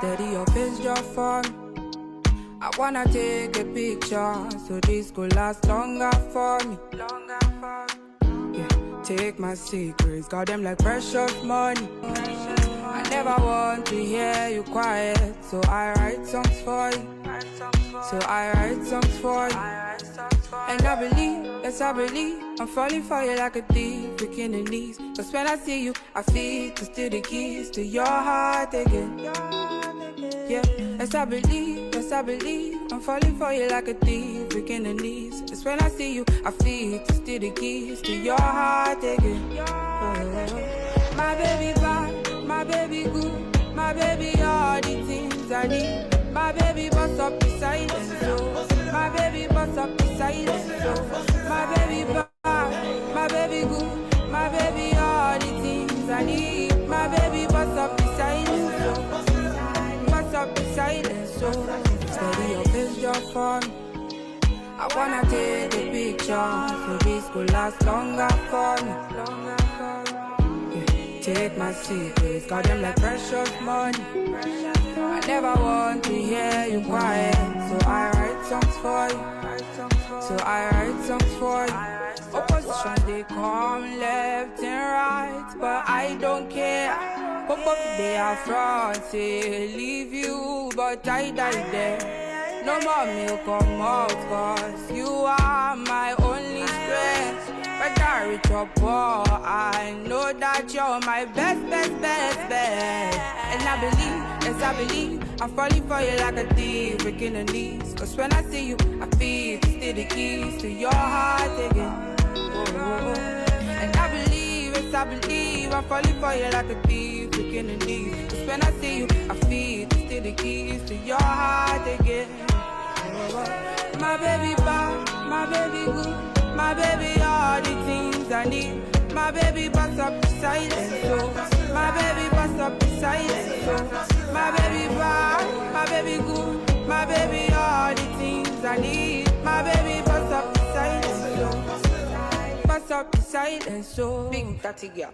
Steady your face just for me. I wanna take a picture so this could last longer for me. Yeah, take my secrets, got them like precious money. I never want to hear you quiet, so I write songs for you. And I believe, yes I believe, I'm falling for you like a thief, breaking the knees. Cause when I see you, I feel to steal the keys to your heart again. Yeah, yes I believe, I'm falling for you like a thief, breaking the knees. Cause when I see you, I feel to steal the keys to your heart again. My baby bad, my baby good, my baby all the things I need. My baby bust up the silence, so my baby bust up the silence, so my baby bad, my baby good, my baby all the things I need. My baby bust up the silence, so bust up the silence, so steady your face just for me. I wanna take a picture so this could last longer for me. Yeah, take my secrets, got them like precious money. I never want to hear you quiet, so I write songs for you. Opposition they come left and right, but I don't care. Pop up they are front, say leave you, but I die there. No more milk come out, cause you are my only strength. Whether rich or poor, I know that you're my best. And I believe, yes I believe, I'm falling for you like a thief, breaking the knees. Cause when I see you, I feel to steal the keys to your heart again. And I believe, yes I believe, I'm falling for you like a thief, breaking the knees. Cause when I see you, I feel to steal the keys to your heart again. My baby bad, my baby good, my baby all the things I need. My baby bust up the silence, so my baby bust up the silence, so my baby bad, my baby good, my baby all the things I need. My baby bust up the silence, so bust up the silence, so big tatty girl.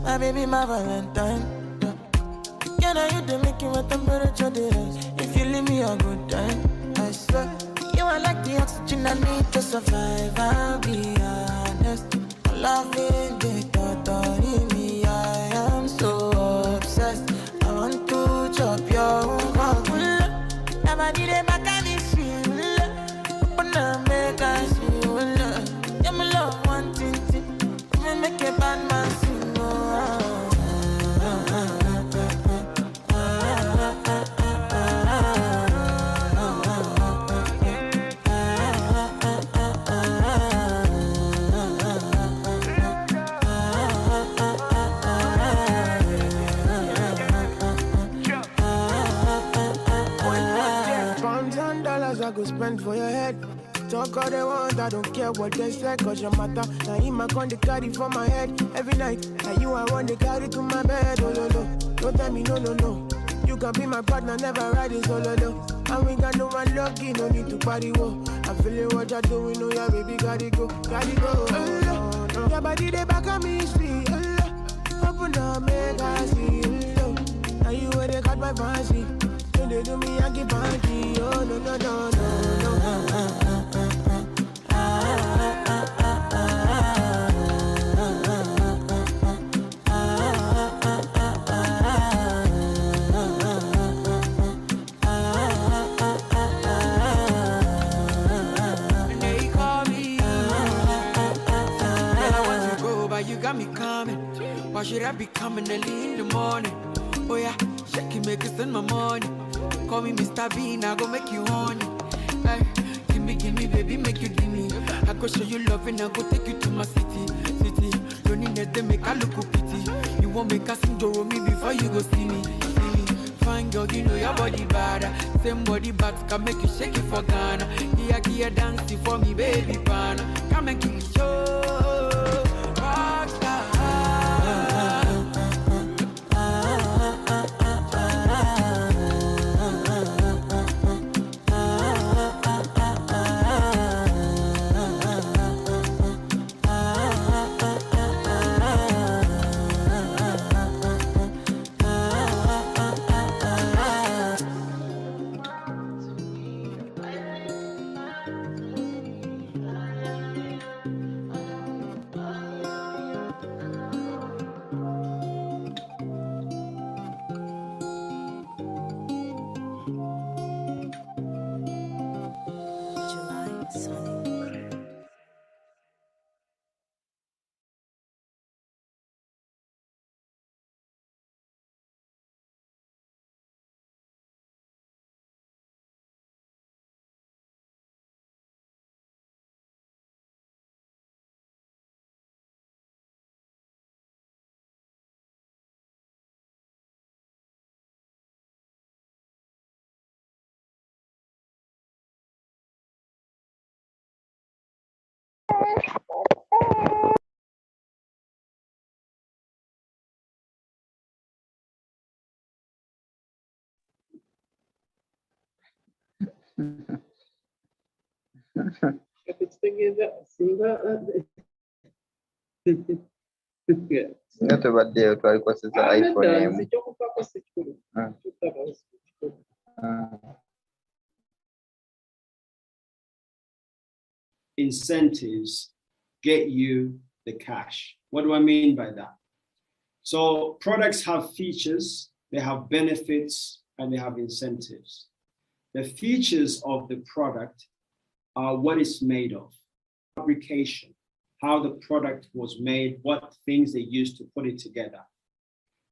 My baby, my Valentine. Can I you the making what temperature is? If you leave me a good time, I swear. You are like the oxygen I need to survive. I'll be honest. Loving the thought of me, I am so obsessed. I want to chop your heart. Never did it back at this feel. Open up, make us feel. Yeah, my love, one thing. Make a bad man sing. $1,000 I go spend for your head. Talk all they want, I don't care what they say, cause your matter. Now in my con, they carry for my head every night. Now you I want, they carry to my bed, oh no no. Don't tell me no no no. You can be my partner, never ride it solo though. And we got no one lucky, no need to party, whoa. I'm feeling what you're doing, oh yeah baby, gotta go, gotta go. Oh, no. Your body, they back on me, sweet, oh, open up, make I see, oh, now you where they got my fancy. When they do me, I keep panty, oh no no no no no. I be coming early in the morning. Oh yeah, shake it, make it spend my money. Call me Mr. Bean, I go make you honey. Hey, give me, baby, make you give me. I go show you love and I go take you to my city. Don't need that, they make I look pity. You won't make us enjoy me before you go see me. Fine girl, you know your body bad. Same body bags can make you shake it for Ghana. Here, dancing for me, baby, pan. Come and give me show. Rockstar. Yote baadaye tulikuwa sasa iPhone. Incentives get you the cash. What do I mean by that? So products have features, they have benefits, and they have incentives. The features of the product are what it's made of, fabrication, how the product was made, what things they used to put it together.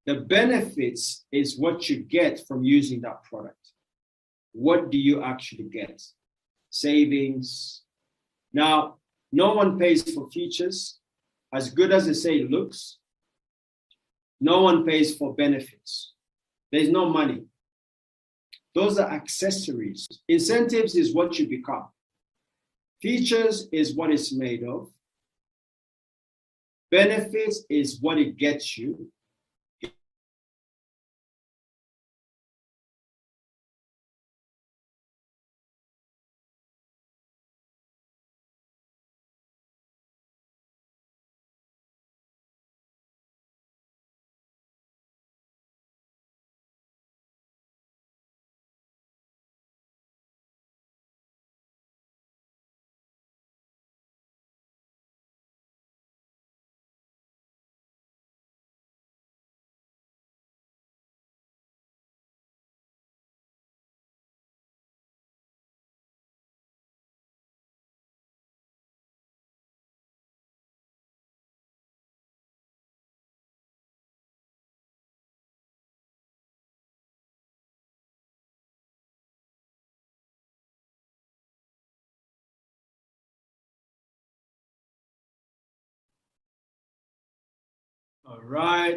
The benefits is what you get from using that product. What do you actually get? Savings. Now, no one pays for features. As good as they say it looks, no one pays for benefits. There's no money. Those are accessories. Incentives is what you become. Features is what it's made of. Benefits is what it gets you.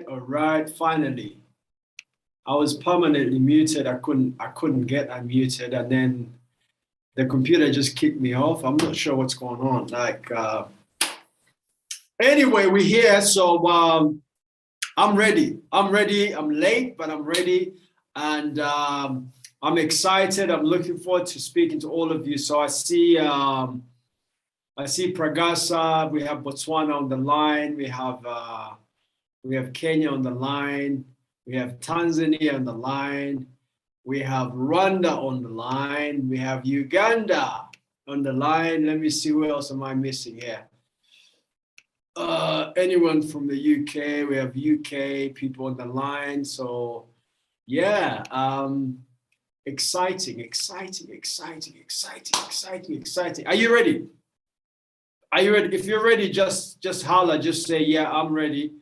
All right, finally. I was permanently muted. I couldn't get unmuted, and then the computer just kicked me off. I'm not sure what's going on. Anyway, we're here, so I'm ready. I'm late, but I'm ready, and I'm excited. I'm looking forward to speaking to all of you. So I see Pragasa. We have Botswana on the line. We have Kenya on the line. We have Tanzania on the line. We have Rwanda on the line. We have Uganda on the line. Let me see, who else am I missing here? Anyone from the UK? We have UK people on the line. So yeah, exciting. Are you ready? Are you ready? If you're ready, just holler, just say, yeah, I'm ready.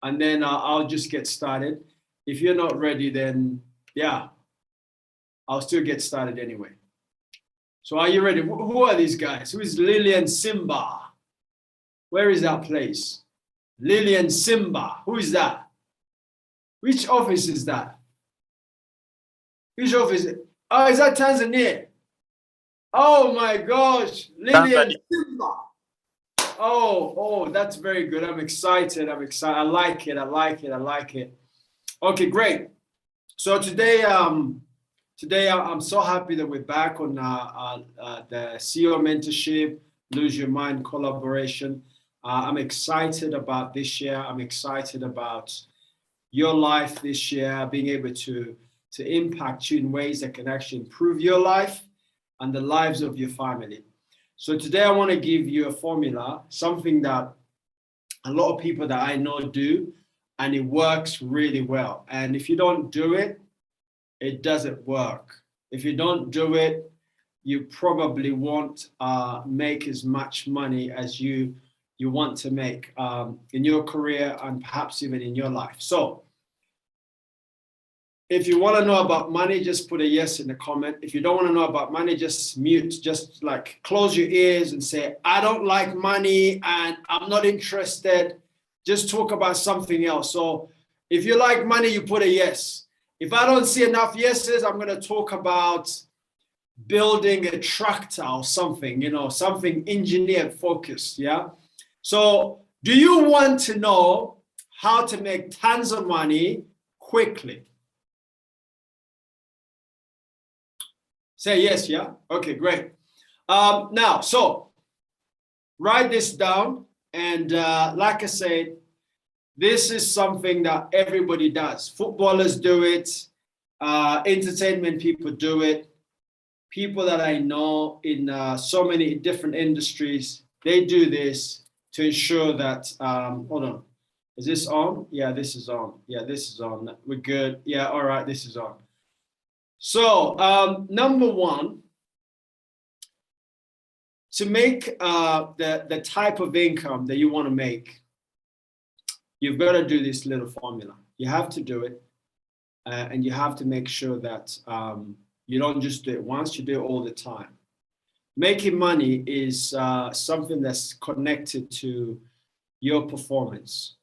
and then I'll just get started. If you're not ready, then yeah, I'll still get started anyway. So are you ready? Who are these guys? Who is Lillian Simba? Where is that place? Lillian Simba. Who is that? Which office is that? Which office? Oh, is that Tanzania? Oh my gosh, Lillian Simba. Oh, that's very good. I'm excited. I like it. Okay, great. So today, I'm so happy that we're back on the CEO Mentorship, Lose Your Mind collaboration. I'm excited about this year. I'm excited about your life this year, being able to impact you in ways that can actually improve your life and the lives of your family. So today I want to give you a formula, something that a lot of people that I know do, and it works really well. And if you don't do it, it doesn't work. If you don't do it, you probably won't make as much money as you want to make in your career and perhaps even in your life. So if you want to know about money, just put a yes in the comment. If you don't want to know about money, just mute, just like close your ears and say, I don't like money and I'm not interested. Just talk about something else. So if you like money, you put a yes. If I don't see enough yeses, I'm going to talk about building a tractor or something, something engineer focused. Yeah. So do you want to know how to make tons of money quickly? Say yes, yeah? Okay, great. Now, so write this down. And like I said, this is something that everybody does. Footballers do it. Entertainment people do it. People that I know in so many different industries, they do this to ensure that, hold on. Is this on? Yeah, this is on. Yeah, this is on. We're good. Yeah, all right, this is on. So number one, to make the type of income that you want to make, you've got to do this little formula. You have to do it, and you have to make sure that you don't just do it once, you do it all the time. Making money is something that's connected to your performance.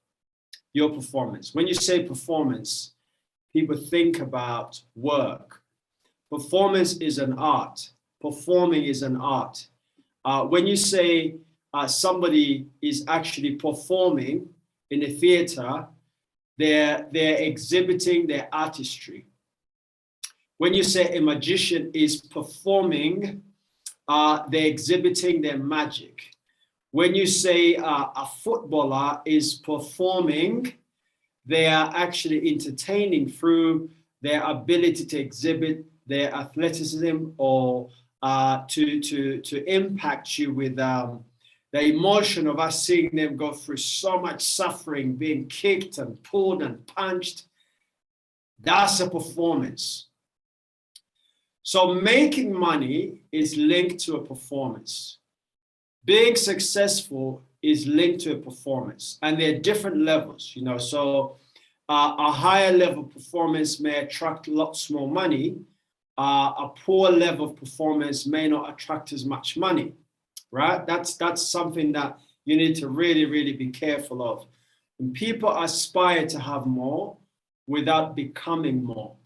Your performance. When you say performance, people think about work. Performance is an art. Performing is an art. When you say somebody is actually performing in a theater, they're exhibiting their artistry. When you say a magician is performing, they're exhibiting their magic. When you say a footballer is performing, they are actually entertaining through their ability to exhibit their athleticism or to impact you with the emotion of us seeing them go through so much suffering, being kicked and pulled and punched. That's a performance. So making money is linked to a performance. Being successful is linked to a performance, and there are different levels, so a higher level performance may attract lots more money. A poor level of performance may not attract as much money, right? That's something that you need to really, really be careful of. And people aspire to have more without becoming more.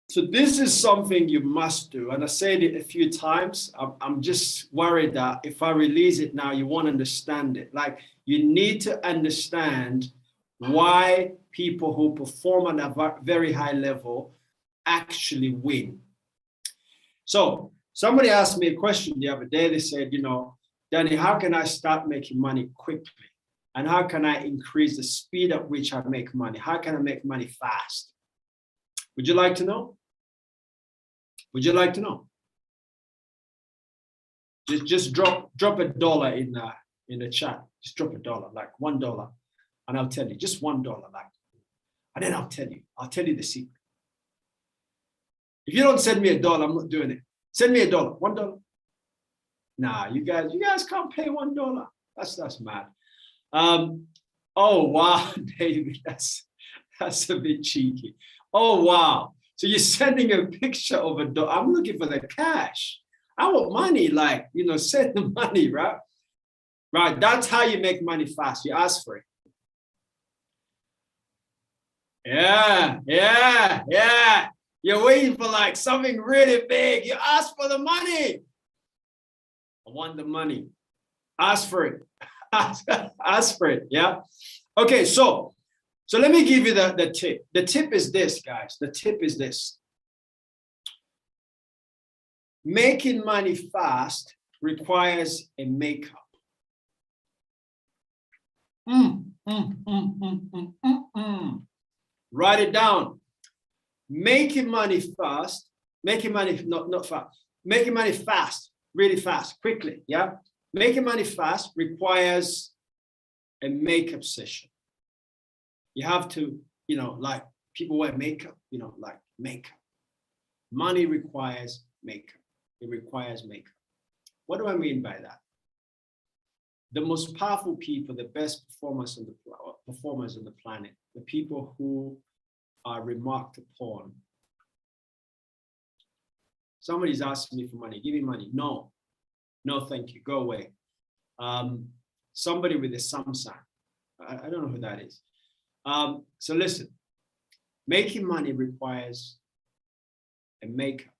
So this is something you must do. And I said it a few times. I'm just worried that if I release it now, you won't understand it. Like, you need to understand why people who perform at a very high level actually win. So somebody asked me a question the other day. They said, Danny, how can I start making money quickly? And how can I increase the speed at which I make money? How can I make money fast? Would you like to know? Would you like to know? Just drop $1 in the chat. Just drop $1, like $1, and I'll tell you. Just $1, like, and then I'll tell you the secret. If you don't send me $1, I'm not doing it. Send me $1, $1. Nah, you guys can't pay $1. That's mad. Oh, wow, David, that's a bit cheeky. Oh, wow. So you're sending a picture of a dog. I'm looking for the cash. I want money, like, send the money, right? Right, that's how you make money fast. You ask for it. Yeah. You're waiting for like something really big. You ask for the money. I want the money. Ask for it. Ask for it. Yeah. Okay, so let me give you the tip. The tip is this, guys. The tip is this. Making money fast requires a makeup. Write it down. Making money fast, making money, not fast, making money fast, really fast, quickly, yeah? Making money fast requires a makeup session. You have to, like people wear makeup, like makeup. Money requires makeup. It requires makeup. What do I mean by that? The most powerful people, the best performers on the planet, the people who are remarked upon. Somebody's asking me for money. Give me money. No, thank you. Go away. Somebody with a Samsung. I don't know who that is. So listen, making money requires a makeup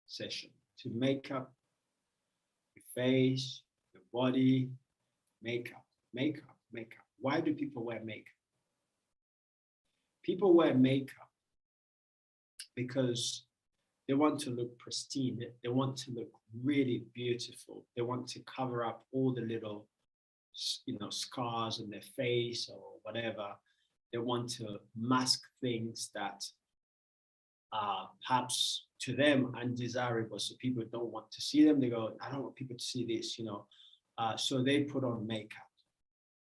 session to make up your face, your body, makeup. Why do people wear makeup? People wear makeup because they want to look pristine. They want to look really beautiful. They want to cover up all the little, scars on their face or whatever. They want to mask things that are perhaps to them undesirable. So people don't want to see them. They go, I don't want people to see this, so they put on makeup.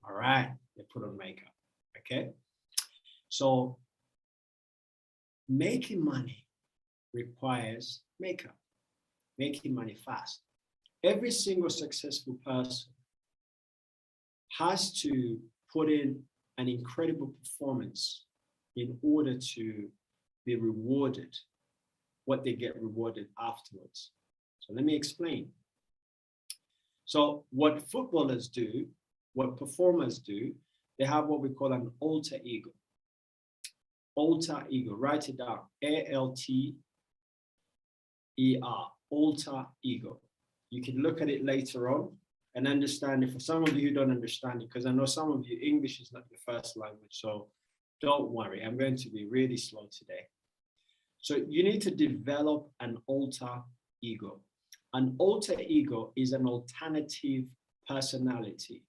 All right, they put on makeup. Okay. So making money requires makeup, making money fast. Every single successful person has to put in an incredible performance in order to be rewarded what they get rewarded afterwards. So let me explain. So what footballers do, what performers do, they have what we call an alter ego. Alter ego, write it down, ALTER, alter ego. You can look at it later on and understand it. For some of you who don't understand it, because I know some of you, English is not your first language, so don't worry, I'm going to be really slow today. So you need to develop an alter ego. An alter ego is an alternative personality.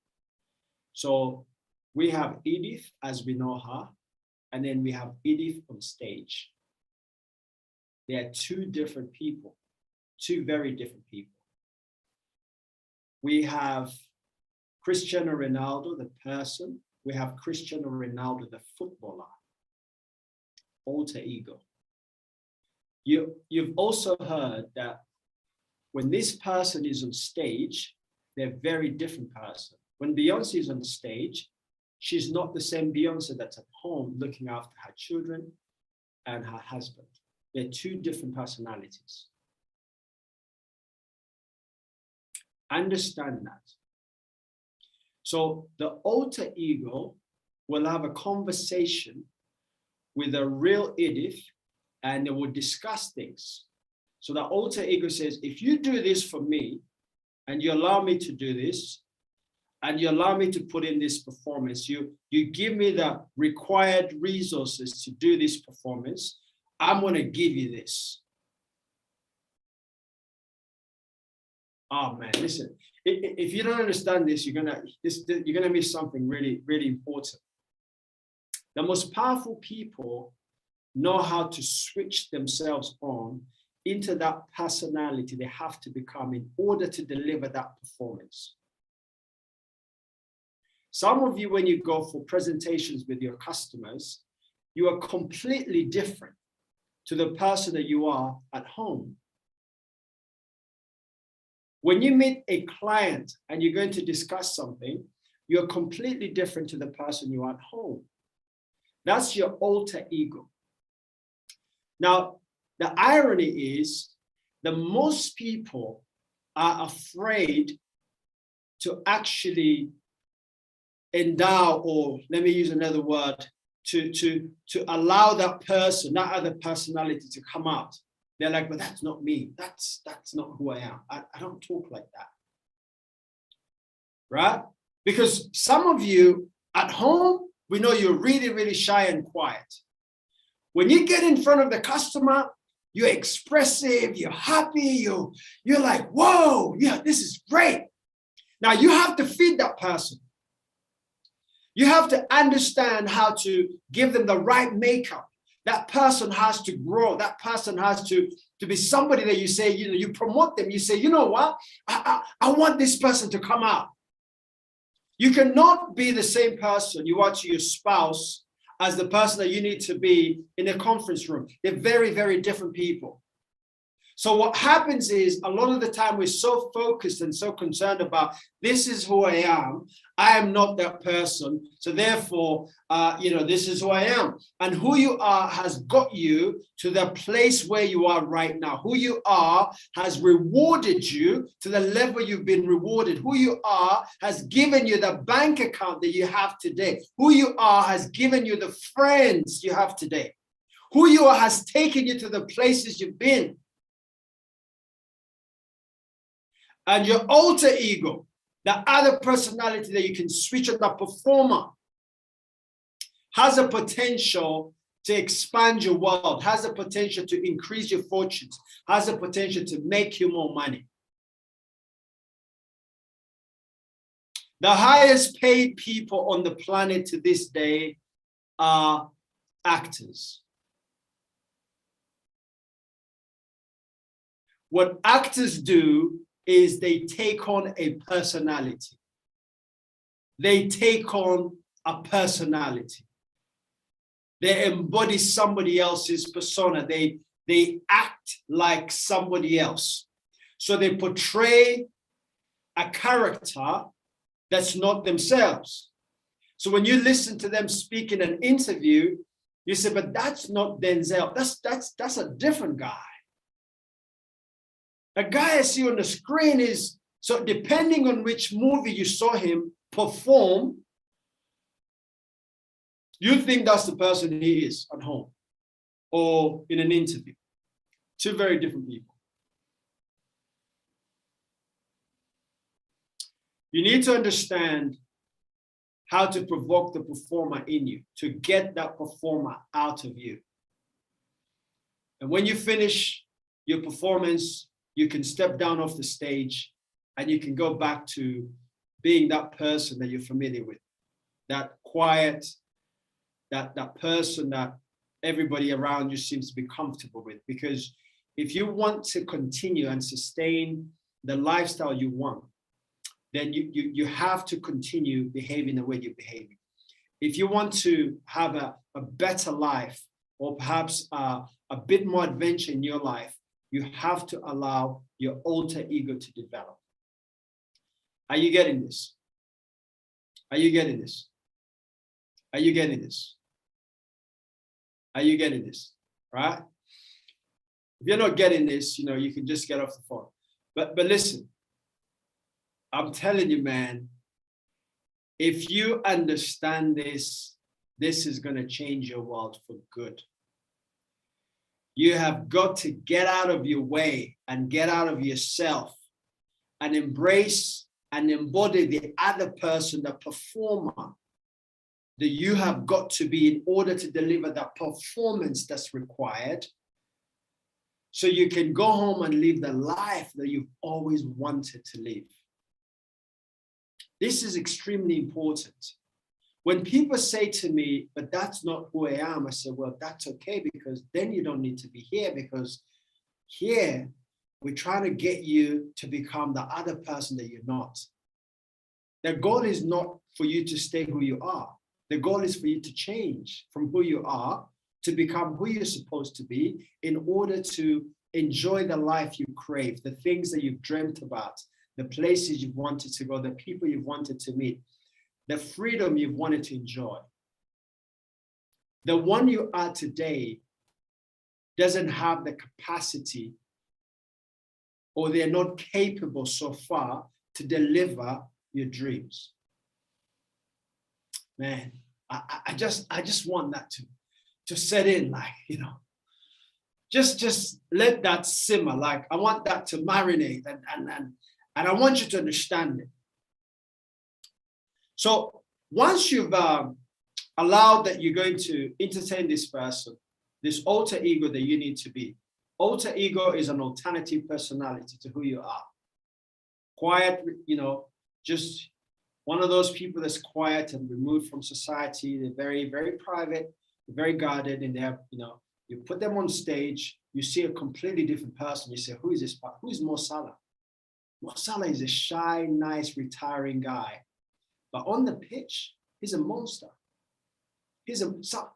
So we have Edith as we know her, and then we have Edith on stage. They are two different people, two very different people. We have Cristiano Ronaldo, the person. We have Cristiano Ronaldo, the footballer. Alter ego. You've also heard that when this person is on stage, they're a very different person. When Beyonce is on stage, she's not the same Beyonce that's at home looking after her children and her husband. They're two different personalities. Understand that. So the alter ego will have a conversation with a real Edith and they will discuss things. So the alter ego says, if you do this for me and you allow me to do this, and you allow me to put in this performance, you give me the required resources to do this performance, I'm going to give you this. Oh man, listen, if you don't understand this, you're gonna miss something really, really important. The most powerful people know how to switch themselves on into that personality they have to become in order to deliver that performance. Some of you, when you go for presentations with your customers, you are completely different to the person that you are at home. When you meet a client and you're going to discuss something, you're completely different to the person you are at home. That's your alter ego. Now, the irony is that most people are afraid to actually endow, or let me use another word, to allow that person, that other personality to come out. They're like, but that's not me. That's not who I am. I don't talk like that. Right? Because some of you at home, we know you're really, really shy and quiet. When you get in front of the customer, you're expressive, you're happy, you're like, whoa, yeah, this is great. Now you have to feed that person. You have to understand how to give them the right makeup. That person has to grow. That person has to be somebody that you say, you promote them. You say, you know what? I want this person to come out. You cannot be the same person you are to your spouse as the person that you need to be in a conference room. They're very, very different people. So what happens is a lot of the time we're so focused and so concerned about, this is who I am not that person. So therefore, this is who I am. And who you are has got you to the place where you are right now. Who you are has rewarded you to the level you've been rewarded. Who you are has given you the bank account that you have today. Who you are has given you the friends you have today. Who you are has taken you to the places you've been. And your alter ego, the other personality that you can switch on, the performer, has a potential to expand your world, has a potential to increase your fortunes, has a potential to make you more money. The highest paid people on the planet to this day are actors. What actors do is they take on a personality. They take on a personality. They embody somebody else's persona. They act like somebody else. So they portray a character that's not themselves. So when you listen to them speak in an interview, you say, but that's not Denzel. That's a different guy. A guy I see on the screen is, so depending on which movie you saw him perform, you think that's the person he is at home or in an interview. Two very different people. You need to understand how to provoke the performer in you, to get that performer out of you. And when you finish your performance, you can step down off the stage and you can go back to being that person that you're familiar with, that quiet, that person that everybody around you seems to be comfortable with. Because if you want to continue and sustain the lifestyle you want, then you have to continue behaving the way you're behaving. If you want to have a better life, or perhaps a bit more adventure in your life, you have to allow your alter ego to develop. Are you getting this? Are you getting this? Are you getting this? Are you getting this? Right? If you're not getting this, you can just get off the phone. But listen, I'm telling you, man, if you understand this, this is going to change your world for good. You have got to get out of your way and get out of yourself and embrace and embody the other person, the performer that you have got to be in order to deliver that performance that's required, so you can go home and live the life that you've always wanted to live. This is extremely important. When people say to me, but that's not who I am, I say, well, that's okay, because then you don't need to be here, because here we're trying to get you to become the other person that you're not. The goal is not for you to stay who you are. The goal is for you to change from who you are to become who you're supposed to be in order to enjoy the life you crave, the things that you've dreamt about, the places you've wanted to go, the people you've wanted to meet. the freedom you've wanted to enjoy. The one you are today doesn't have the capacity, or they're not capable so far to deliver your dreams. Man, I just want that to set in, like, you know, just let that simmer. Like, I want that to marinate, and I want you to understand it. So once you've allowed that you're going to entertain this person, this alter ego that you need to be. Alter ego is an alternative personality to who you are. Quiet, you know, just one of those people that's quiet and removed from society. They're very, very private, very guarded, and they have, you know, you put them on stage, you see a completely different person. You say, who is this? Who is Mo Salah? Mo Salah is a shy, nice, retiring guy. But on the pitch, he's a monster.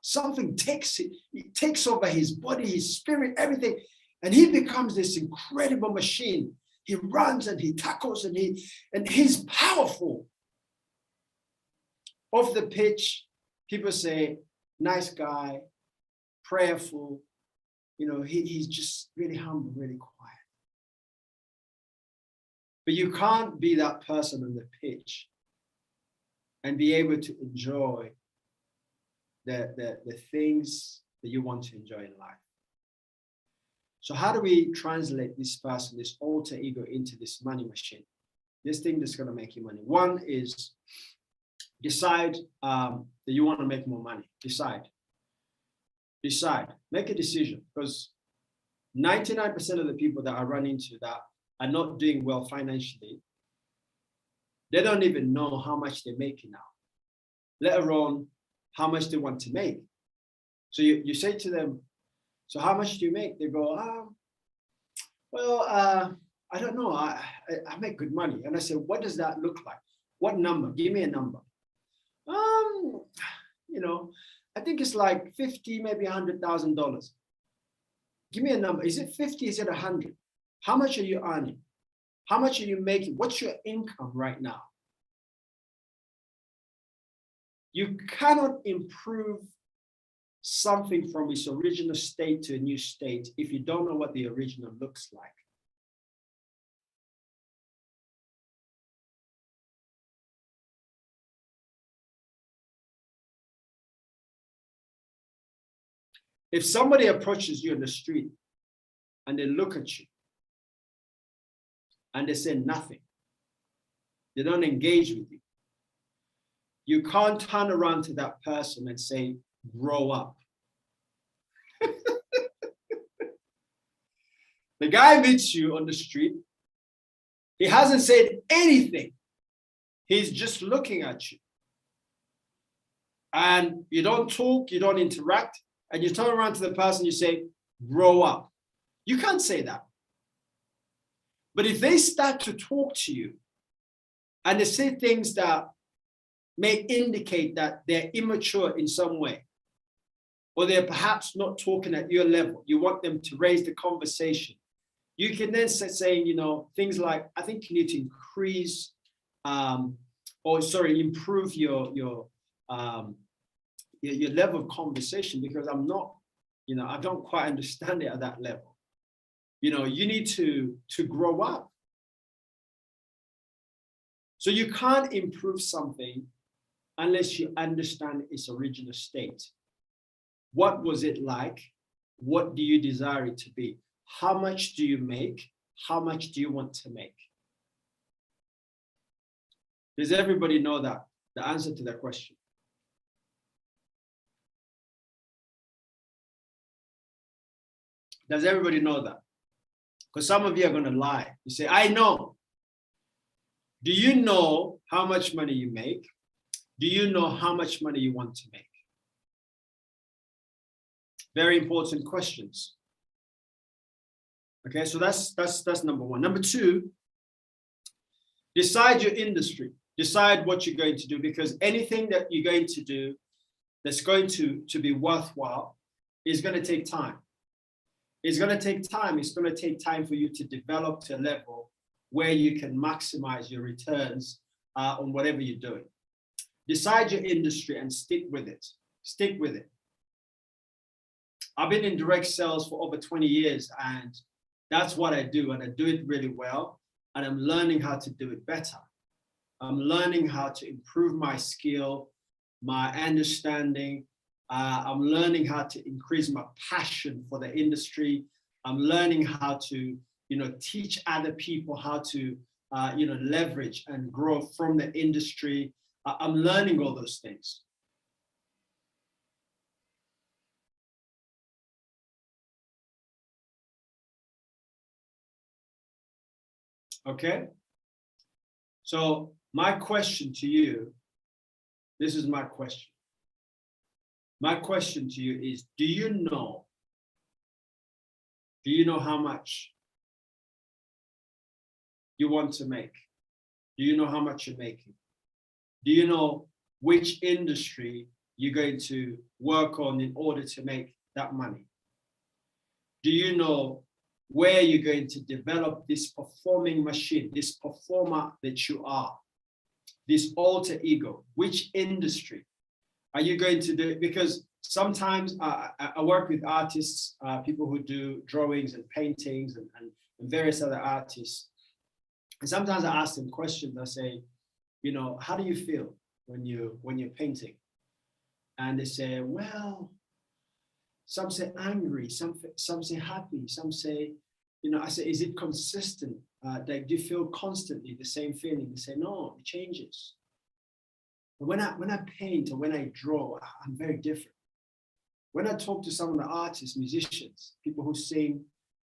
Something takes over his body, his spirit, everything. And he becomes this incredible machine. He runs and he tackles and he's powerful. Off the pitch, people say, nice guy, prayerful. You know, he's just really humble, really quiet. But you can't be that person on the pitch and be able to enjoy the things that you want to enjoy in life. So how do we translate this person, this alter ego, into this money machine? This thing that's going to make you money. One is decide that you want to make more money. Decide. Make a decision, because 99% of the people that I run into that are not doing well financially, they don't even know how much they're making now, let alone how much they want to make. So you say to them, so how much do you make? They go, I don't know. I make good money. And I say, what does that look like? What number? Give me a number. You know, I think it's like 50, maybe $100,000. Give me a number. Is it 50? Is it 100? How much are you earning? How much are you making? What's your income right now? You cannot improve something from its original state to a new state if you don't know what the original looks like. If somebody approaches you in the street and they look at you and they say nothing, they don't engage with you, you can't turn around to that person and say, grow up. The guy meets you on the street. He hasn't said anything. He's just looking at you. And you don't talk, you don't interact, and you turn around to the person, you say, grow up. You can't say that. But if they start to talk to you and they say things that may indicate that they're immature in some way, or they're perhaps not talking at your level, you want them to raise the conversation. You can then say, you know, things like, I think you need to increase, improve your level of conversation, because I'm not, you know, I don't quite understand it at that level. You know, you need to grow up. So you can't improve something unless you understand its original state. What was it like? What do you desire it to be? How much do you make? How much do you want to make? Does everybody know that? The answer to that question? Does everybody know that? Because some of you are going to lie. You say, I know. Do you know how much money you make? Do you know how much money you want to make? Very important questions. Okay, so that's number one. Number two, decide your industry. Decide what you're going to do, because anything that you're going to do that's going to be worthwhile is going to take time. It's going to take time. It's going to take time for you to develop to a level where you can maximize your returns on whatever you're doing. Decide your industry and stick with it. Stick with it. I've been in direct sales for over 20 years, and that's what I do, and I do it really well, and I'm learning how to do it better. I'm learning how to improve my skill, my understanding. I'm learning how to increase my passion for the industry. I'm learning how to, teach other people how to, leverage and grow from the industry. I'm learning all those things. Okay? So my question to you, this is my question. My question to you is, do you know how much you want to make? Do you know how much you're making? Do you know which industry you're going to work on in order to make that money? Do you know where you're going to develop this performing machine, this performer that you are, this alter ego? Which industry are you going to do it? Because sometimes I work with artists, people who do drawings and paintings and various other artists. And sometimes I ask them questions. I say, how do you feel when you're painting? And they say, well, some say angry, some say happy, some say, I say, is it consistent? Do you feel constantly the same feeling? They say, no, it changes. But when I paint or when I draw, I'm very different. When I talk to some of the artists, musicians, people who sing,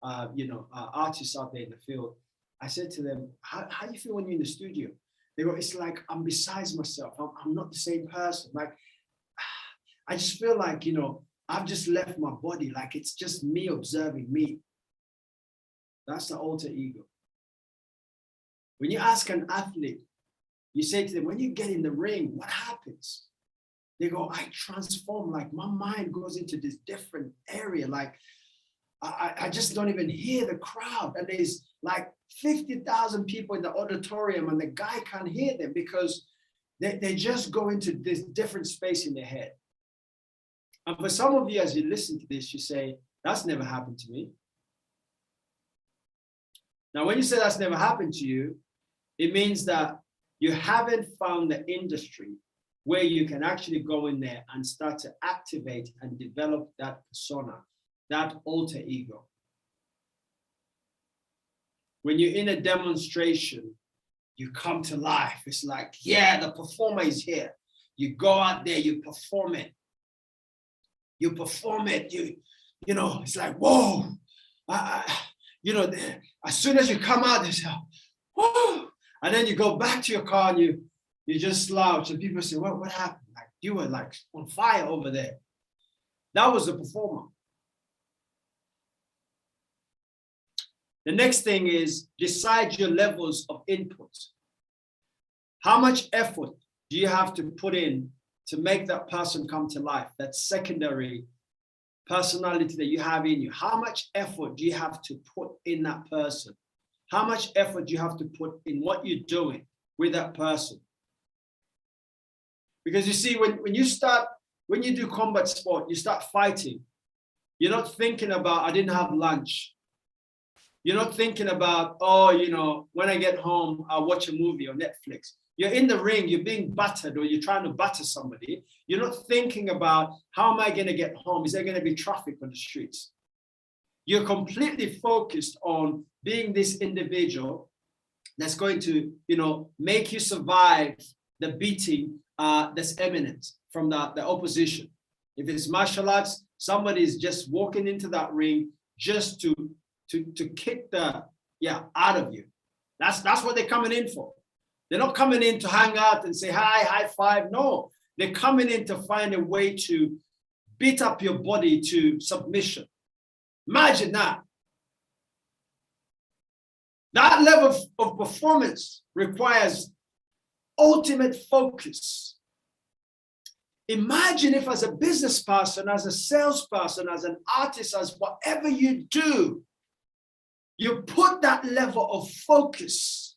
artists out there in the field, I said to them, how do you feel when you're in the studio? They go, it's like I'm besides myself. I'm not the same person. Like, I just feel like, I've just left my body. Like it's just me observing me. That's the alter ego. When you ask an athlete, you say to them, when you get in the ring, what happens? They go, I transform, like my mind goes into this different area. Like I just don't even hear the crowd. And there's like 50,000 people in the auditorium and the guy can't hear them because they just go into this different space in their head. And for some of you, as you listen to this, you say, that's never happened to me. Now, when you say that's never happened to you, it means that you haven't found the industry where you can actually go in there and start to activate and develop that persona, that alter ego. When you're in a demonstration, you come to life. It's like, yeah, the performer is here. You go out there, you perform it. You perform it, it's like, whoa. As soon as you come out, they say, whoa. And then you go back to your car and you just slouch and people say, what happened? Like you were like on fire over there. That was the performer. The next thing is decide your levels of input. How much effort do you have to put in to make that person come to life, that secondary personality that you have in you? How much effort do you have to put in that person? How much effort do you have to put in what you're doing with that person? Because you see, when you do combat sport, you start fighting. You're not thinking about, I didn't have lunch. You're not thinking about, when I get home, I'll watch a movie on Netflix. You're in the ring, you're being battered, or you're trying to batter somebody. You're not thinking about, how am I going to get home? Is there going to be traffic on the streets? You're completely focused on being this individual that's going to, make you survive the beating that's imminent from the opposition. If it's martial arts, somebody is just walking into that ring just to kick out of you. That's what they're coming in for. They're not coming in to hang out and say, hi, high five. No, they're coming in to find a way to beat up your body to submission. Imagine that. That level of performance requires ultimate focus. Imagine if as a business person, as a salesperson, as an artist, as whatever you do, you put that level of focus,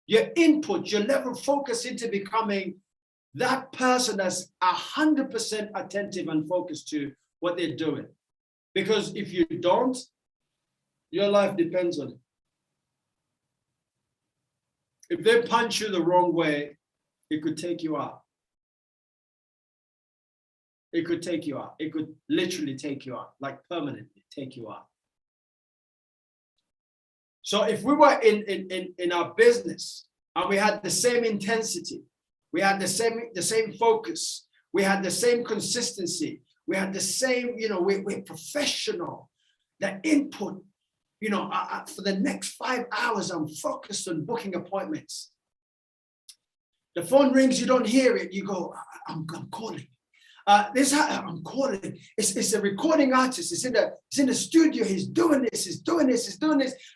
your input, your level of focus into becoming that person that's 100% attentive and focused to what they're doing. Because if you don't, your life depends on it. If they punch you the wrong way, it could take you out. It could take you out. It could literally take you out, like permanently take you out. So if we were in our business and we had the same intensity, we had the same focus, we had the same consistency, we had the same, we're professional, the input, for the next 5 hours, I'm focused on booking appointments. The phone rings, you don't hear it, you go, I'm calling. I'm calling. It's a recording artist. It's in the studio. He's doing this,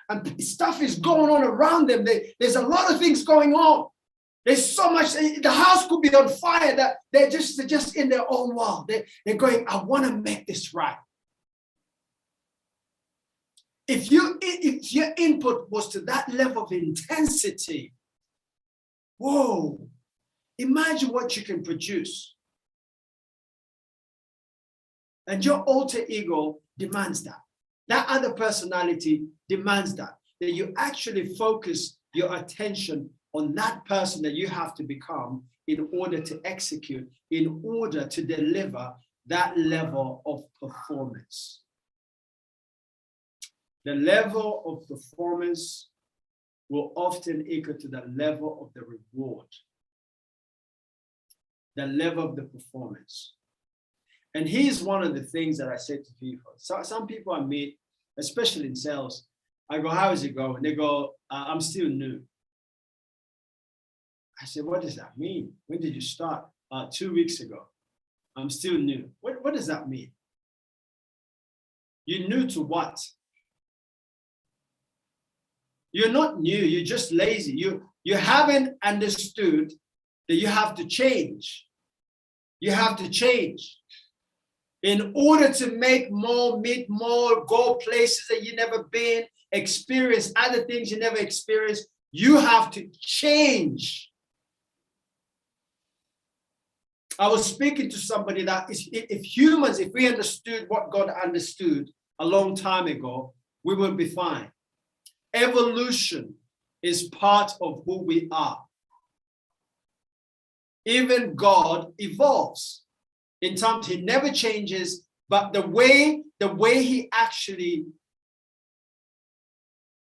and stuff is going on around them. There's a lot of things going on. There's so much. The house could be on fire. That they're just in their own world. They're going, I want to make this right. If your input was to that level of intensity, whoa! Imagine what you can produce. And your alter ego demands that. That other personality demands that you actually focus your attention on that person that you have to become in order to execute, in order to deliver that level of performance. The level of performance will often equal to the level of the reward, the level of the performance. And here's one of the things that I say to people. So some people I meet, especially in sales, I go, how is it going? They go, I'm still new. I said, what does that mean? When did you start? 2 weeks ago. I'm still new. What does that mean? You're new to what? You're not new, you're just lazy. You haven't understood that you have to change. You have to change. In order to make more, meet more, go places that you've never been, experience other things you never experienced, you have to change. I was speaking to somebody that if we understood what God understood a long time ago, we would be fine. Evolution is part of who we are. Even God evolves. In terms, he never changes, but the way he actually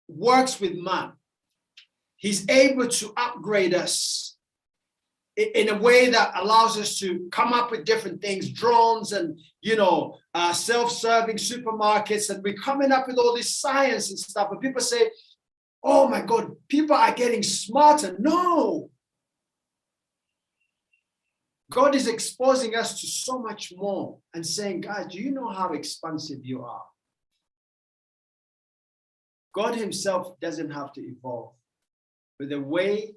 works with man, he's able to upgrade us in a way that allows us to come up with different things, drones and, self-serving supermarkets, and we're coming up with all this science and stuff. And people say, oh my God, people are getting smarter. No. God is exposing us to so much more and saying, guys, do you know how expansive you are? God himself doesn't have to evolve, but the way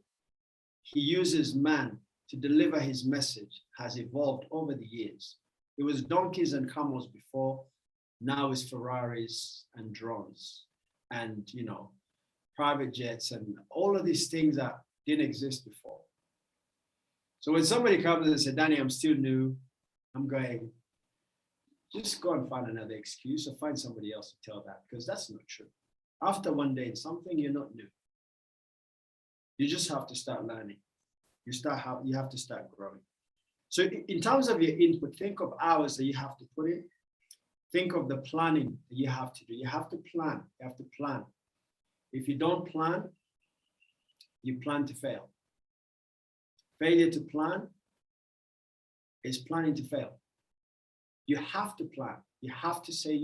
he uses man to deliver his message has evolved over the years. It was donkeys and camels before, now it's Ferraris and drones and, private jets and all of these things that didn't exist before. So when somebody comes and says, Danny, I'm still new, I'm going, just go and find another excuse or find somebody else to tell that, because that's not true. After one day in something, you're not new. You just have to start learning. You have to start growing. So in terms of your input, think of hours that you have to put in. Think of the planning that you have to do. You have to plan. You have to plan. If you don't plan, you plan to fail. Failure to plan is planning to fail. You have to plan. You have to say,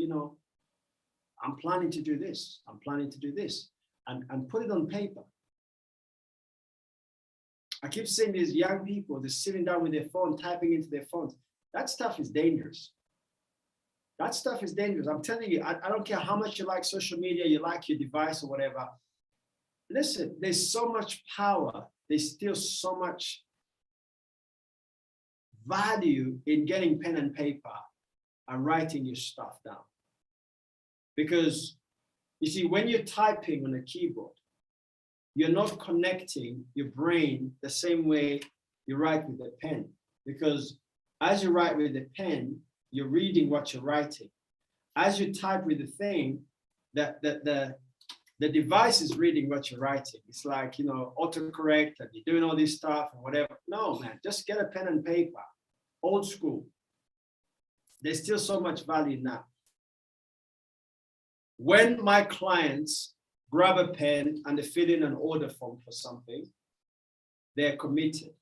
I'm planning to do this. I'm planning to do this. And put it on paper. I keep seeing these young people, they're sitting down with their phone, typing into their phones. That stuff is dangerous. That stuff is dangerous. I'm telling you, I don't care how much you like social media, you like your device or whatever. Listen, there's so much power. There's still so much value in getting pen and paper and writing your stuff down. Because you see, when you're typing on a keyboard, you're not connecting your brain the same way you write with a pen, because as you write with a pen, you're reading what you're writing. As you type with the thing, the device is reading what you're writing. It's like, you know, autocorrect and you're doing all this stuff and whatever. No, man, just get a pen and paper. Old school. There's still so much value in that. When my clients grab a pen and they fill in an order form for something, they're committed.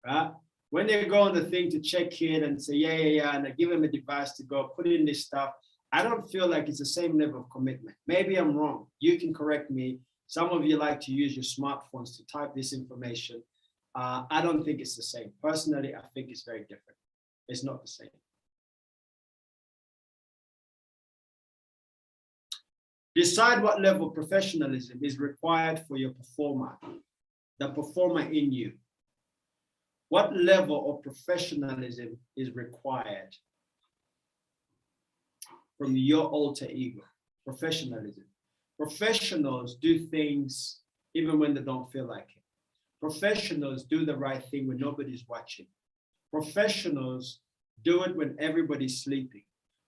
Right? When they go on the thing to check in and say, yeah, and I give them a device to go put in this stuff, I don't feel like it's the same level of commitment. Maybe I'm wrong. You can correct me. Some of you like to use your smartphones to type this information. I don't think it's the same. Personally, I think it's very different. It's not the same. Decide what level of professionalism is required for your performer, the performer in you. What level of professionalism is required from your alter ego? Professionalism. Professionals do things even when they don't feel like it. Professionals do the right thing when nobody's watching. Professionals do it when everybody's sleeping.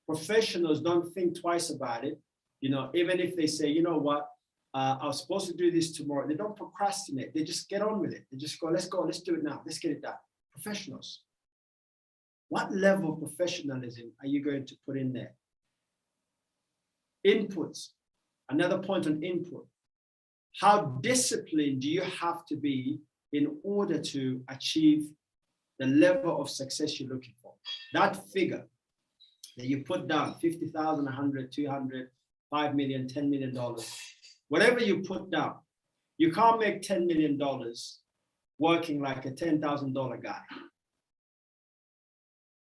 Professionals don't think twice about it. You know, even if they say, you know what, I was supposed to do this tomorrow. They don't procrastinate. They just get on with it. They just go, let's do it now. Let's get it done. Professionals. What level of professionalism are you going to put in there? Inputs. Another point on input. How disciplined do you have to be in order to achieve the level of success you're looking for? That figure that you put down, 50,000, 100, 200, 5 million, $10 million, whatever you put down, you can't make $10 million working like a $10,000 guy.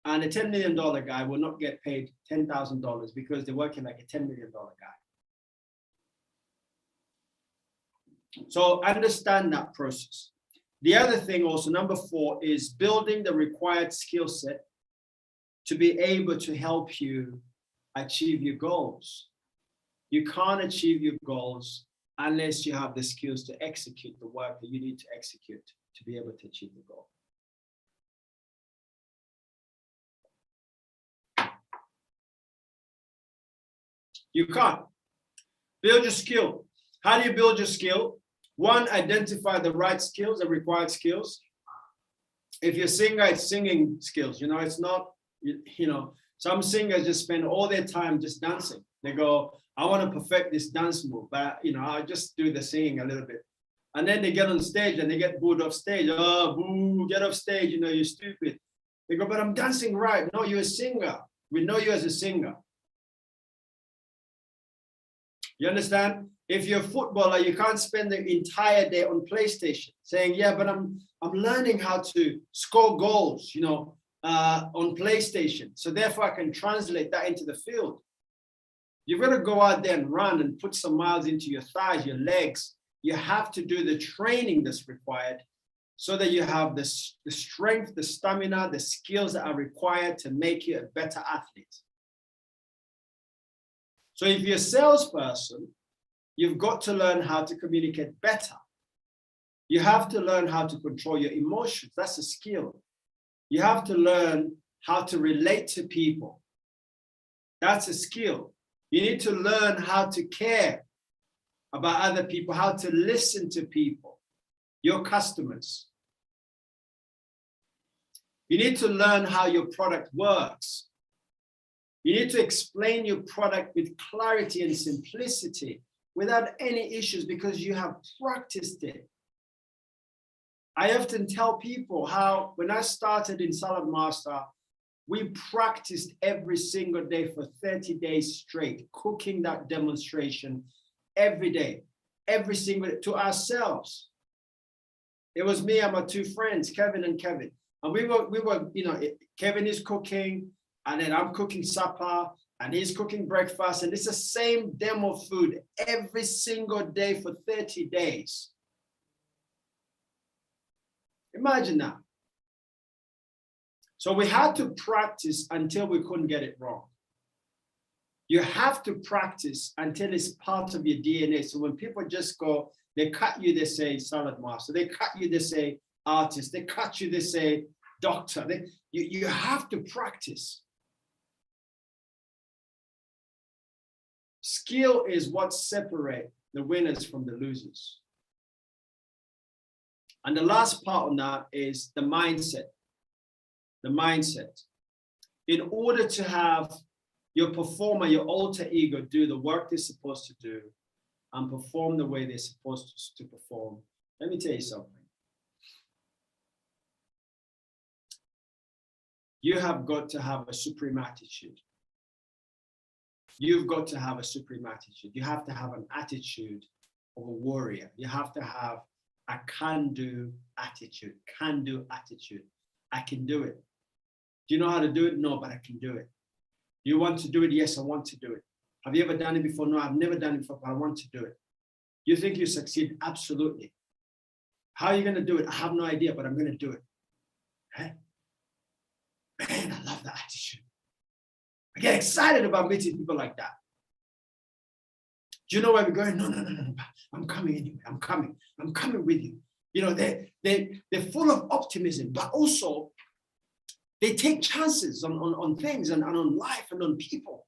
And a $10 million guy will not get paid $10,000 because they're working like a $10 million guy. So understand that process. The other thing also, number 4, is building the required skill set to be able to help you achieve your goals. You can't achieve your goals unless you have the skills to execute the work that you need to execute to be able to achieve the goal. You can't. Build your skill. How do you build your skill? 1, identify the right skills, the required skills. If you're a singer, it's singing skills. You know, it's not, you know, some singers just spend all their time just dancing. They go, I want to perfect this dance move, but, you know, I'll just do the singing a little bit. And then they get on stage and they get booed off stage. Oh, boo, get off stage, you know, you're stupid. They go, but I'm dancing right. No, you're a singer. We know you as a singer. You understand? If you're a footballer, you can't spend the entire day on PlayStation saying, yeah, but I'm learning how to score goals, you know, on PlayStation. So therefore I can translate that into the field. You've got to go out there and run and put some miles into your thighs, your legs. You have to do the training that's required so that you have the strength, the stamina, the skills that are required to make you a better athlete. So if you're a salesperson, you've got to learn how to communicate better. You have to learn how to control your emotions. That's a skill. You have to learn how to relate to people. That's a skill. You need to learn how to care about other people, how to listen to people, your customers. You need to learn how your product works. You need to explain your product with clarity and simplicity without any issues because you have practiced it. I often tell people how when I started in Salad Master, we practiced every single day for 30 days straight, cooking that demonstration every day, every single day to ourselves. It was me and my 2 friends, Kevin and Kevin. And we were, you know, Kevin is cooking, and then I'm cooking supper, and he's cooking breakfast, and it's the same demo food every single day for 30 days. Imagine that. So we had to practice until we couldn't get it wrong. You have to practice until it's part of your DNA. So when people just go, they cut you, they say Salad Master. They cut you, they say artist. They cut you, they say doctor. You have to practice. Skill is what separates the winners from the losers. And the last part on that is the mindset. The mindset. In order to have your performer, your alter ego, do the work they're supposed to do and perform the way they're supposed to perform, let me tell you something. You have got to have a supreme attitude. You've got to have a supreme attitude. You have to have an attitude of a warrior. You have to have a can-do attitude. Can-do attitude. I can do it. Do you know how to do it? No, but I can do it. Do you want to do it? Yes, I want to do it. Have you ever done it before? No, I've never done it before, but I want to do it. You think you succeed? Absolutely. How are you going to do it? I have no idea, but I'm going to do it. Hey? Man, I love that attitude. I get excited about meeting people like that. Do you know where we're going? No. I'm coming anyway. I'm coming with you. You know, they're full of optimism, but also they take chances on things and on life and on people.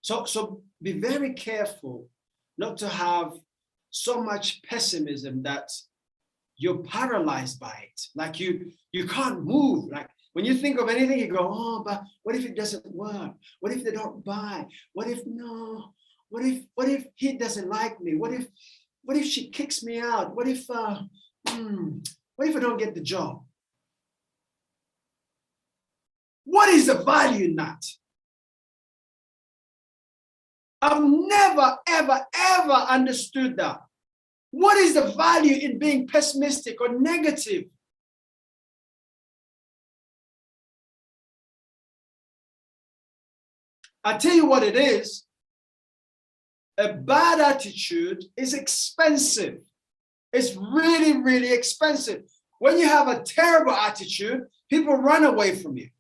So be very careful not to have so much pessimism that you're paralyzed by it. Like you can't move. Like when you think of anything, you go, oh, but what if it doesn't work? What if they don't buy? What if no? What if he doesn't like me? What if she kicks me out? What if I don't get the job? What is the value in that? I've never, ever, ever understood that. What is the value in being pessimistic or negative? I tell you what it is. A bad attitude is expensive. It's really, really expensive. When you have a terrible attitude, people run away from you.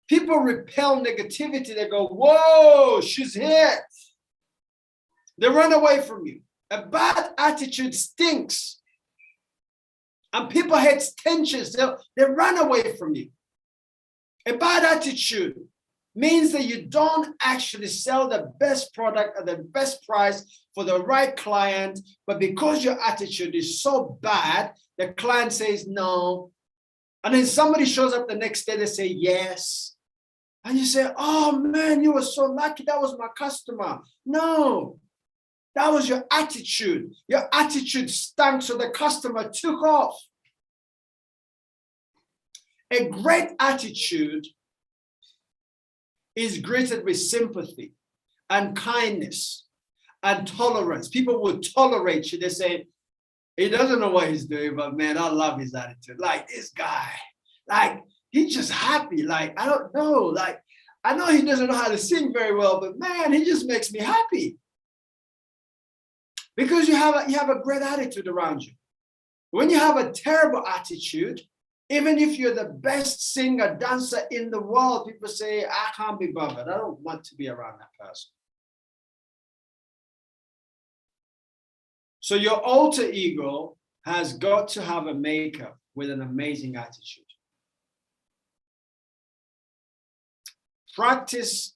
People repel negativity. They go, whoa, she's here. They run away from you. A bad attitude stinks. And people hate tensions. They run away from you. A bad attitude means that you don't actually sell the best product at the best price for the right client, but because your attitude is so bad, the client says no. And then somebody shows up the next day, they say yes. And you say, oh man, you were so lucky, that was my customer. No, that was your attitude. Your attitude stank, so the customer took off. A great attitude is greeted with sympathy and kindness and tolerance. People will tolerate you. They say, he doesn't know what he's doing, but man, I love his attitude. Like this guy, like he's just happy. Like, I don't know. Like, I know he doesn't know how to sing very well, but man, he just makes me happy. Because you have a great attitude around you. When you have a terrible attitude, even if you're the best singer, dancer in the world, people say, I can't be bothered. I don't want to be around that person. So your alter ego has got to have a makeup with an amazing attitude. Practice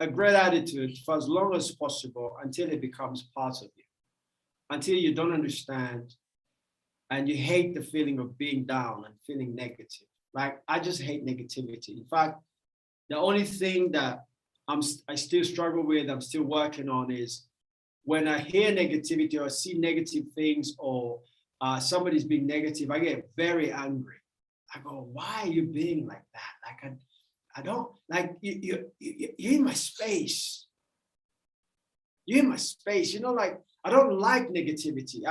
a great attitude for as long as possible until it becomes part of you, until you don't understand and you hate the feeling of being down and feeling negative. Like, I just hate negativity. In fact, the only thing that I still struggle with, I'm still working on, is when I hear negativity or see negative things or somebody's being negative, I get very angry. I go, why are you being like that? Like, I don't, like, you're in my space. You're in my space. You know, like, I don't like negativity.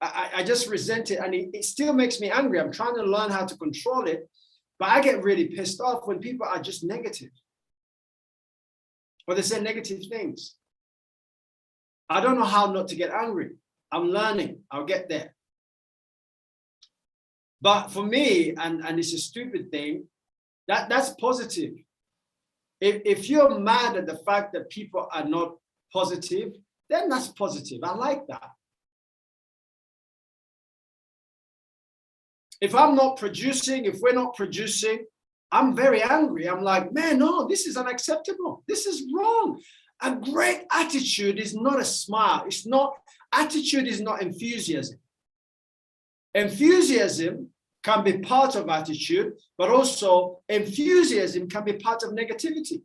I just resent it, and it still makes me angry. I'm trying to learn how to control it, but I get really pissed off when people are just negative or they say negative things. I don't know how not to get angry. I'm learning. I'll get there. But for me, and it's a stupid thing, that's positive. If you're mad at the fact that people are not positive, then that's positive. I like that. If I'm not producing, if we're not producing, I'm very angry. I'm like, man, no, this is unacceptable. This is wrong. A great attitude is not a smile. It's not, attitude is not enthusiasm. Enthusiasm can be part of attitude, but also enthusiasm can be part of negativity.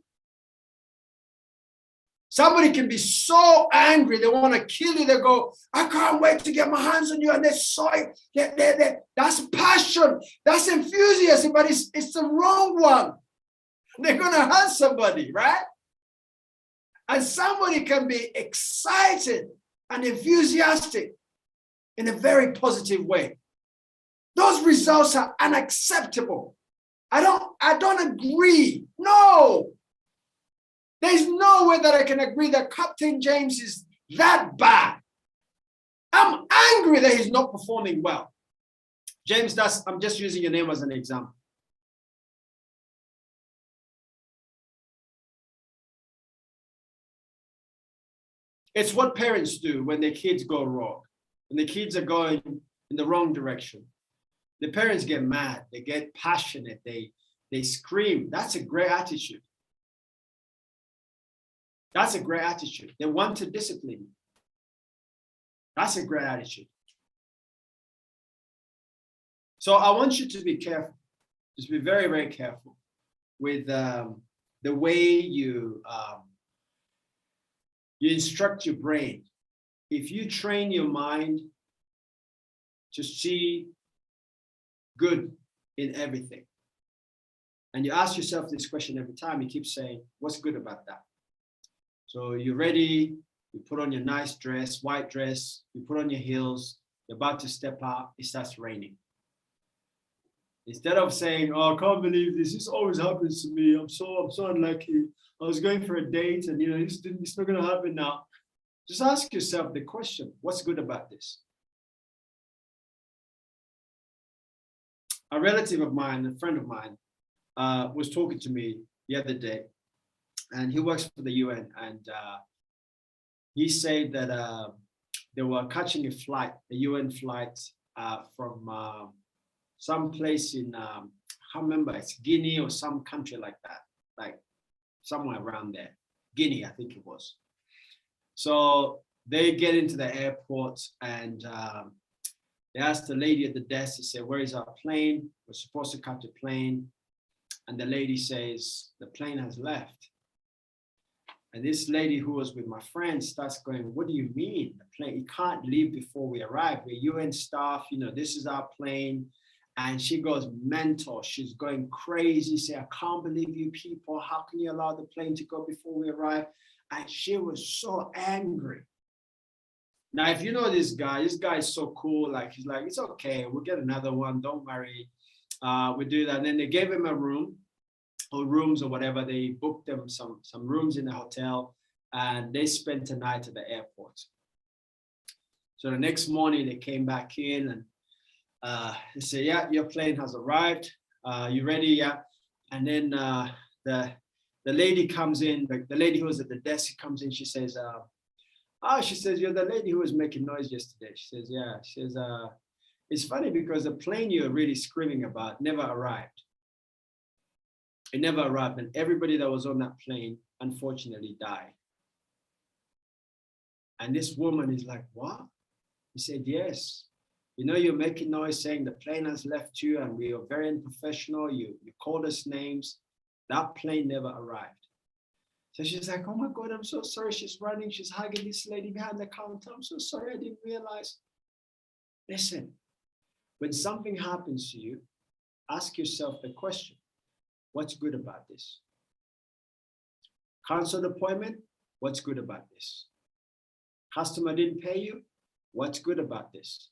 Somebody can be so angry, they want to kill you. They go, I can't wait to get my hands on you. And they're so, that's passion. That's enthusiasm, but it's the wrong one. They're going to hurt somebody, right? And somebody can be excited and enthusiastic in a very positive way. Those results are unacceptable. I don't agree. No. There's no way that I can agree that Captain James is that bad. I'm angry that he's not performing well. James, I'm just using your name as an example. It's what parents do when their kids go wrong, when the kids are going in the wrong direction. The parents get mad, they get passionate, they scream. That's a great attitude. That's a great attitude. They want to discipline you. That's a great attitude. So I want you to be careful. Just be very, very careful with the way you instruct your brain. If you train your mind to see good in everything, and you ask yourself this question every time, you keep saying, what's good about that? So you're ready, you put on your nice dress, white dress, you put on your heels, you're about to step out, it starts raining. Instead of saying, oh, I can't believe this always happens to me, I'm so unlucky, I was going for a date and it's not gonna happen now. Just ask yourself the question, what's good about this? A relative of mine, a friend of mine, was talking to me the other day, and he works for the UN, and he said that they were catching a flight, a UN flight from some place in, I can't remember, it's Guinea or some country like that, like somewhere around there. Guinea, I think it was. So they get into the airport and they asked the lady at the desk to say, where is our plane? We're supposed to catch a plane. And the lady says, the plane has left. And this lady who was with my friend starts going, what do you mean? The plane, it can't leave before we arrive. We're UN staff, this is our plane. And she goes mental. She's going crazy, say, I can't believe you people. How can you allow the plane to go before we arrive? And she was so angry. Now, if you know this guy is so cool. Like, he's like, it's okay. We'll get another one. Don't worry. We do that. And then they gave him a room or rooms or whatever. They booked them some rooms in the hotel and they spent a night at the airport. So the next morning they came back in and they say, yeah, your plane has arrived. You ready? Yeah. And then the lady comes in, the lady who was at the desk comes in, she says, she says, you're the lady who was making noise yesterday. She says, yeah. She says, it's funny because the plane you're really screaming about never arrived. It never arrived. And everybody that was on that plane, unfortunately, died. And this woman is like, what? He said, yes. You're making noise saying the plane has left you and we are very unprofessional. You called us names. That plane never arrived. So she's like, oh my God, I'm so sorry. She's running. She's hugging this lady behind the counter. I'm so sorry. I didn't realize. Listen, when something happens to you, ask yourself the question, what's good about this? Cancelled appointment, what's good about this? Customer didn't pay you, what's good about this?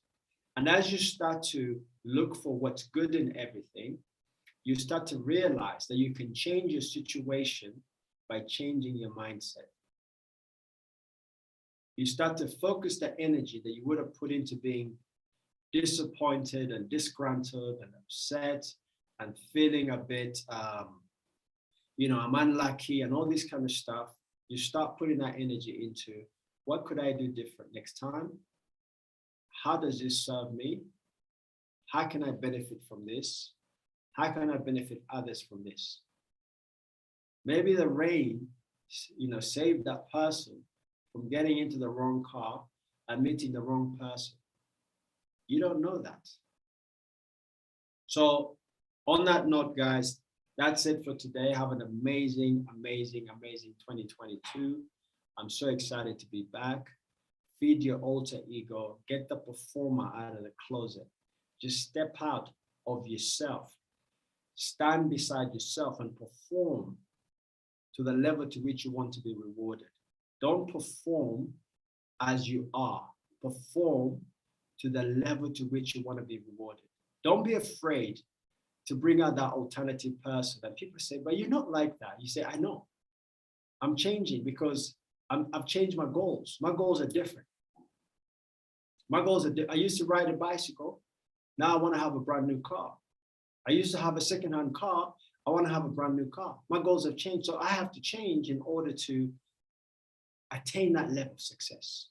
And as you start to look for what's good in everything, you start to realize that you can change your situation by changing your mindset. You start to focus the energy that you would have put into being disappointed and disgruntled and upset and feeling a bit, I'm unlucky and all this kind of stuff. You start putting that energy into What could I do different next time? How does this serve me? How can I benefit from this? How can I benefit others from this? Maybe the rain, saved that person from getting into the wrong car and meeting the wrong person. You don't know that. So on that note, guys, that's it for today. Have an amazing, amazing, amazing 2022. I'm so excited to be back. Feed your alter ego. Get the performer out of the closet. Just step out of yourself. Stand beside yourself and perform to the level to which you want to be rewarded. Don't perform as you are. Perform to the level to which you want to be rewarded. Don't be afraid to bring out that alternative person that people say, but you're not like that. You say, I know. I'm changing because I've changed my goals. My goals are different. My goals are I used to ride a bicycle. Now I want to have a brand new car. I used to have a secondhand car. I want to have a brand new car. My goals have changed. So I have to change in order to attain that level of success.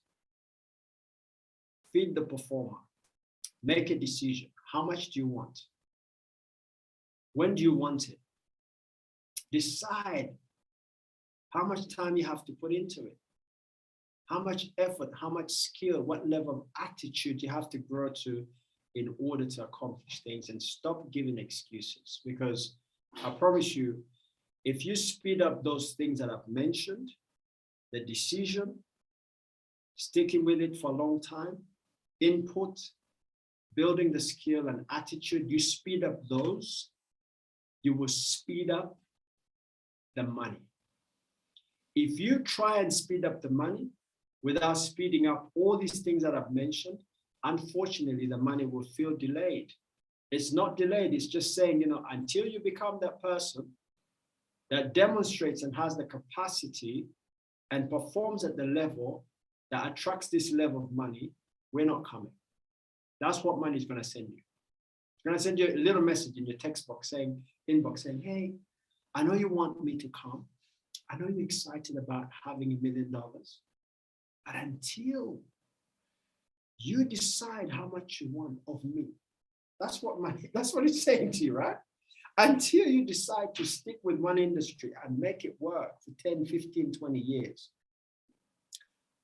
Feed the performer. Make a decision. How much do you want? When do you want it? Decide how much time you have to put into it. How much effort, how much skill, what level of attitude you have to grow to in order to accomplish things, and stop giving excuses. Because I promise you, if you speed up those things that I've mentioned, the decision, sticking with it for a long time, input, building the skill and attitude, you speed up those, you will speed up the money. If you try and speed up the money without speeding up all these things that I've mentioned, unfortunately, the money will feel delayed. It's not delayed. It's just saying, until you become that person that demonstrates and has the capacity and performs at the level that attracts this level of money, we're not coming. That's what money is going to send you. It's going to send you a little message in your text box saying, hey, I know you want me to come. I know you're excited about having $1 million, but until you decide how much you want of me, that's what it's saying to you, right? Until you decide to stick with one industry and make it work for 10, 15, 20 years,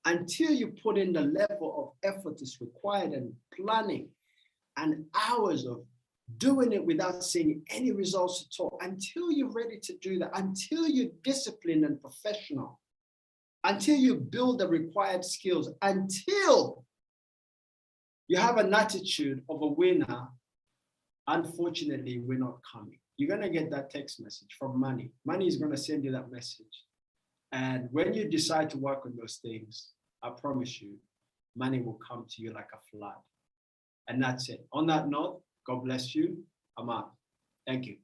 until you put in the level of effort that's required and planning and hours of doing it without seeing any results at all, until you're ready to do that, until you're disciplined and professional, until you build the required skills, until you have an attitude of a winner, unfortunately, we're not coming. You're going to get that text message from money. Money is going to send you that message. And when you decide to work on those things, I promise you, money will come to you like a flood. And that's it. On that note, God bless you. I'm out. Thank you.